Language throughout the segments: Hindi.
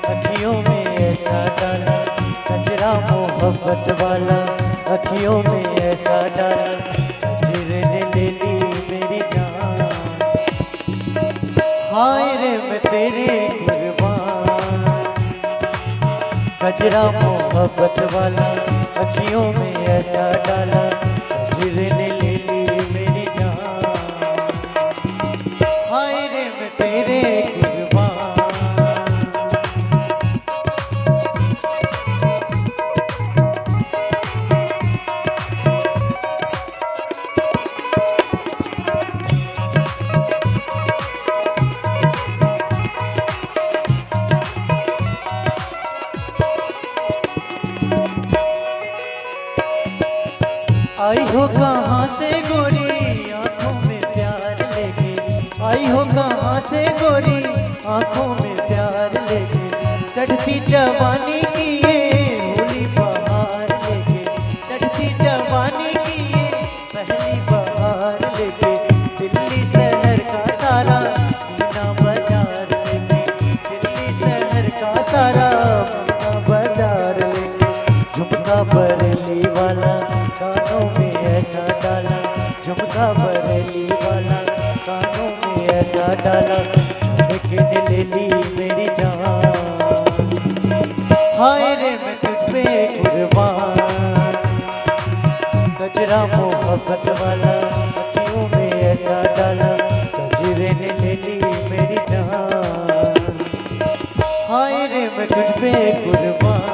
अखियों में ऐसा डाला कजरा मोहब्बत वाला, अखियों में ऐसा डाला कजरे ने ले ली मेरी जान। हाय रे मैं तेरे कुर्बान, कजरा मोहब्बत वाला अखियों में ऐसा डाला कजरे ने ले ली मेरी जान। हाय रे मैं तेरे कुर्बान। आई हो कहाँ से गोरी आंखों में प्यार लेके, आई हो कहाँ से गोरी आंखों में प्यार लेके, चढ़ती जवानी की ये होली बहार लेके, चढ़ती जवानी की ये पहली बहार लेके, दिल्ली शहर का सारा मीना बाजार लेके, दिल्ली शहर का सारा मीना बाजार लेके, झुमका बरेली वाला कानों में ऐसा डाला, झुमका बरेली वाला कानों में ऐसा डाला लेकिन ले ली मेरी जान। हाय रे मैं तुझ पे कुर्बान, कजरा मोहब्बत वाला अखियों में ऐसा डाला कजरे ने ले ली मेरी जान। हाय रे मैं तुझ पे कुर्बान।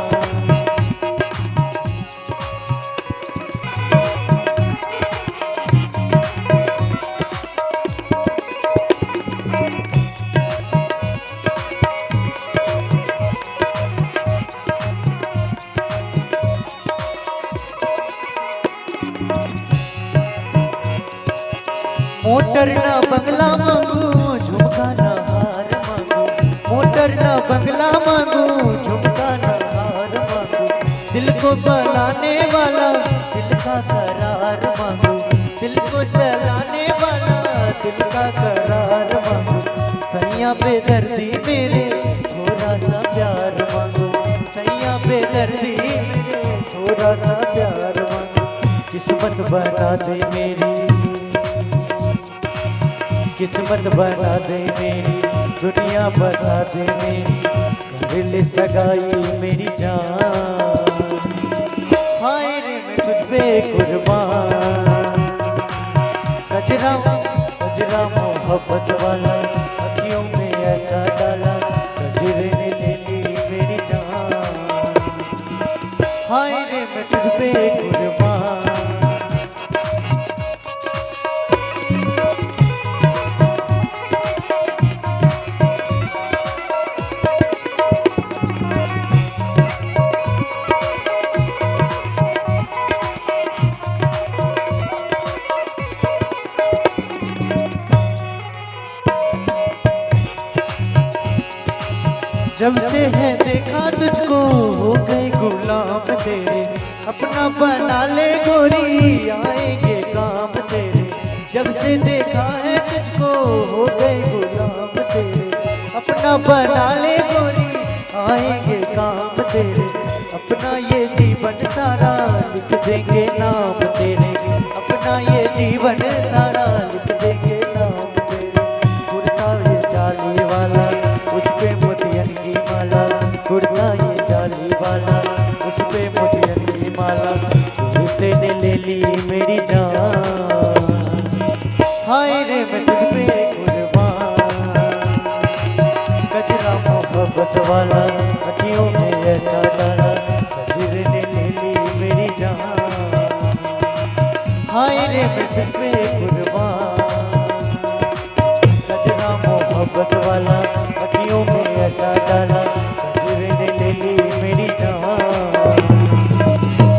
मोटर ना बंगला मांगू झुमका ना हार मांगू, मोटर ना बंगला मांगू झुमका ना हार मांगू, दिल को बनाने वाला दिल का करार मांगू, दिल को चलाने वाला दिल का करार मांगू, सैया पे दर्दी मेरे थोड़ा सा प्यार मांगू, सैया पे दर्दी मेरे थोड़ा सा प्यार मांगू, किस्मत बना दे मेरी, किस्मत बना दे मेरी, दुनिया बसा दे मेरी, कर ले सगाई मेरी जान। हाय रे मैं तुझ पे कुर्बान, कजरा कजरा मोहब्बत वाला अखियों में ऐसा डाला कजरे ने ले ली मेरी जान। हाय रे मैं तुझ पे कुर्बान। जब से है देखा तुझको हो गए गुलाम तेरे, अपना बना ले गोरी आएंगे काम तेरे। जब से देखा है तुझको हो गए गुलाम तेरे, अपना बना ले गोरी आएंगे काम तेरे। अपना ये जीवन सारा लिख देंगे नाम तेरे, अपना ये जीवन सारा लिख देंगे नाम तेरे। कुर्ता ये जाली वाला उस पे मोतियन की माला, कुर्ता ये जाली वाला उस पे मोतियन की माला, कुर्ते ने ले ली मेरी जान। हाय रे मैं तुझ पे कुर्बान, कजरा मोहब्बत वाला अखियों में ऐसा डाला कजरे ने ले ली मेरी जान। हाय रे मैं तुझ पे कुर्बान, कजरा मोहब्बत वाला अखियों में ऐसा डाला कजरे ने ले ली मेरी जान।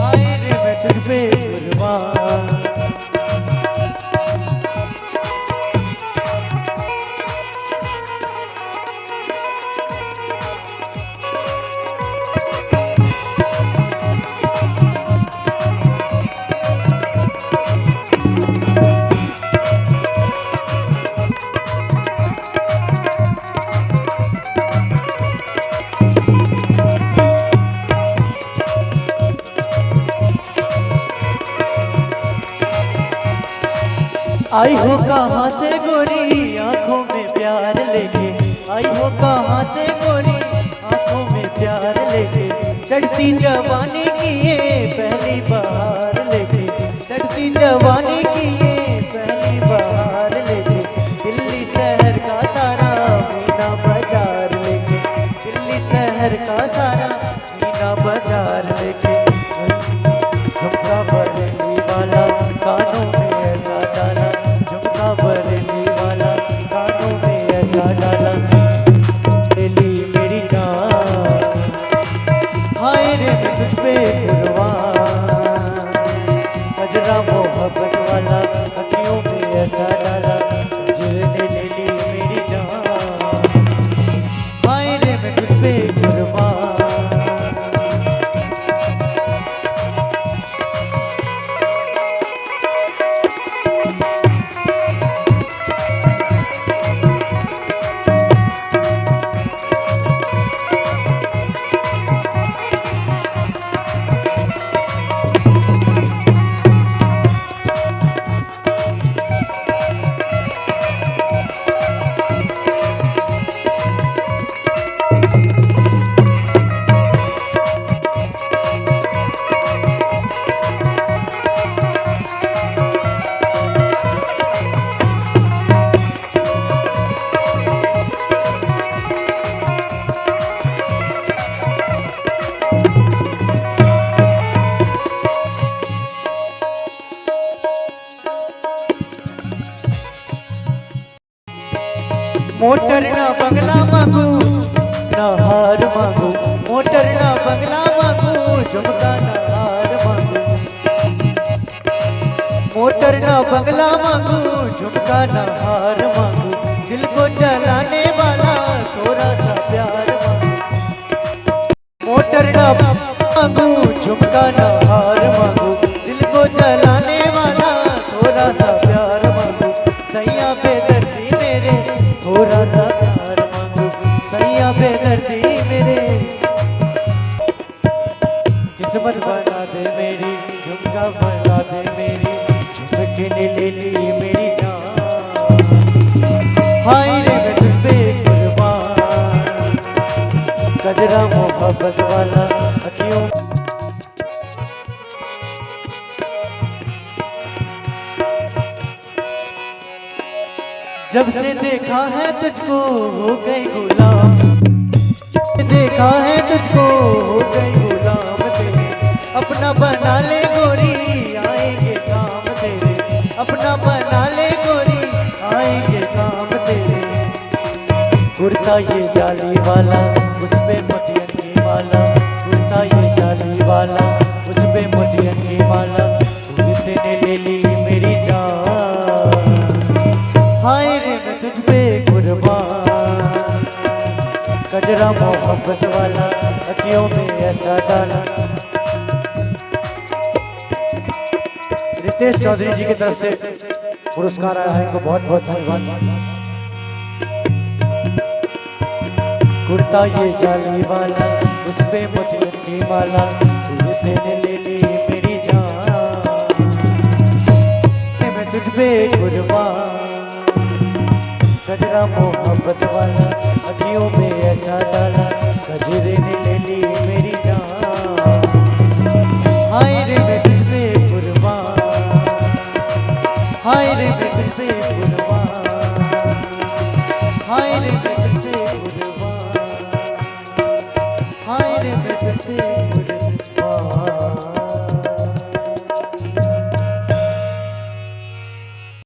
हाय रे मैं तुझ पे कुर्बान। आई हो कहाँ से गोरी आंखों में प्यार लेके, आई हो कहाँ से गोरी आंखों में प्यार लेके, चढ़ती जवानी की ये पहली बहार लेके, चढ़ती जवानी की ये पहली बहार लेके, दिल्ली शहर का सारा मीना बाजार लेके, दिल्ली शहर का सारा मीना बाजार लेके, झुमका बरेली वाला कानों में ऐसा डाला, झुमका बरेली वाला कानों में ऐसा डाला, दिल्ली मेरी जान हाय रे मैं तुझ पे कुर्बान, गजरा मोहब्बत वाला अखियों में ऐसा डाला, जिसने ले ली मेरी जान हाय रे मैं तुझ पे कुर्बान। मोटर ना बंगला मांगू ना हार मांगू, मोटर ना बंगला मांगू झुमका ना हार मांगू, मोटर ना बंगला मांगू झुमका ना हार मांगू, दिल को जलाने वाला थोड़ा सा प्यार मांगू, मोटर ना मांगू झुमका ना हार मांगू, दिल को जलाने वाला थोड़ा सा प्यार मांगू, सैया बेदर्दी मेरे थोड़ा सा प्यार मांगू, सैया बेदर्दी मेरे किस्मत बना दे मेरी, झुमका बना दे मेरी, झुमके ने ले ली मेरी जान हाय रे मैं तुझ पे कुर्बान, गजरा मोहब्बत वाला अखियों। जब से देखा है तुझको हो गई गुलाम, देखा है तुझको हो गई गुलाम तेरे, अपना बना ले गोरी आएंगे काम तेरे, अपना बना ले गोरी आएंगे काम तेरे, कुर्ता ये जाली वाला उस पे मोतियन की माला, कुर्ता ये जाली वाला उस पे मोतियन की माला, किसने ले ली मेरी जान हाय रे मैं तुझ पे कुर्बान, गजरा मोहब्बत वाला अखियों में ऐसा डाला। रितेश चौधरी जी की तरफ से पुरस्कार आया है, इनको बहुत बहुत धन्यवाद। कुर्ता ये जाली वाला उस पे मोतियन की माला, किसने ले ली मेरी जान मैं तुझ पे कुर्बान, गजरा मोहब्बत वाला अखियों में ऐसा डाला।